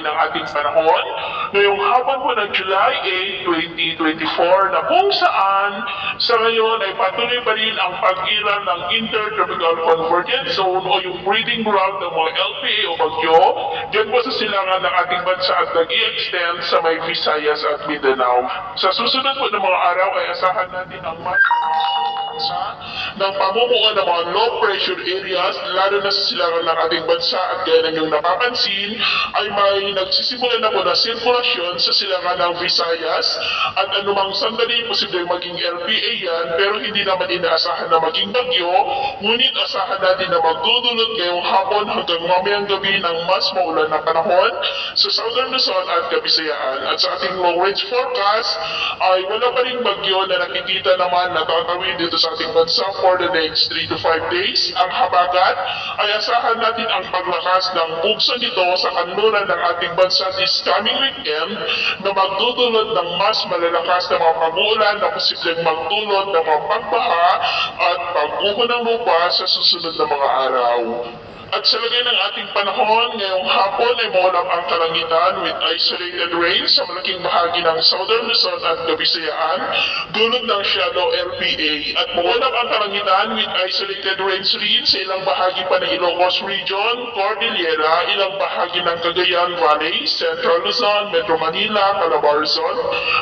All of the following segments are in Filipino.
lagay ng ating panahon ngayong hapon po ng July 8, 2024 na kung saan sa ngayon ay patuloy pa rin ang pag-iral ng Intertropical Convergence Zone o yung breeding ground ng mga LPA o bagyo dyan po sa silangan ng ating bansa at nag-i-extend sa may Visayas at Mindanao. Sa susunod po ng mga araw ay asahan natin ang ng pamumuo ng mga low pressure areas lalo na sa silangan ng ating bansa at gaya ng yung napapansin ay may nagsisimula na po na sirkulasyon sa silangan ng Visayas at anumang sandali posibleng maging LPA yan pero hindi naman inaasahan na maging bagyo ngunit asahan natin na magdudulot ngayong hapon hanggang mamayang gabi ng mas maulan na panahon sa Southern Luzon at Kabisayaan at sa ating long range forecast ay wala pa rin bagyo na nakikita naman na tatawid dito sa ating bansa for the next 3 to 5 days. Ang habagat ay asahan natin ang paglakas ng bugso nito sa kanluran ng ating bansa this coming weekend na magdudulot ng mas malalakas na mga pag-uulan na posibleng magdulot ng mga pagbaha at pag-uho ng lupa sa susunod na mga araw. At sa lagay ng ating panahon, ngayong hapon ay maulap ang kalangitan with isolated rain sa malaking bahagi ng Southern Luzon at Kabisayaan, dulot ng shadow LPA. At maulap ang kalangitan with isolated rains rin sa ilang bahagi pa ng Ilocos Region, Cordillera, ilang bahagi ng Cagayan Valley, Central Luzon, Metro Manila, Calabarzon,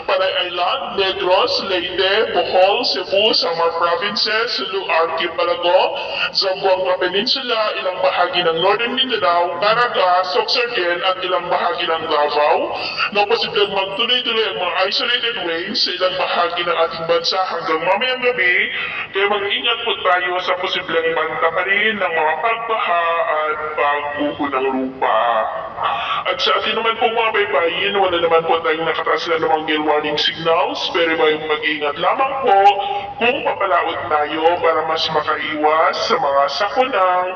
Panay Island, Negros, Leyte, Bohol, Cebu, Samar Provinces, Sulu Archipelago, Zamboanga Peninsula, ilang bahagi ng Northern Mindanao, Caraga, Sorsogon at ilang bahagi ng Davao na posibleng magtuloy-tuloy ang mga isolated rains sa ilang bahagi ng ating bansa hanggang mamayang gabi kaya mag-ingat po tayo sa posibleng banta pa rin ng mga pagbaha at pag-uho ng lupa. At sa atin naman po mga baybayin, wala naman po tayong nakataas na namang gale warning signals pero may mag-ingat lamang po kung papalaot tayo para mas makaiwas sa mga sakunang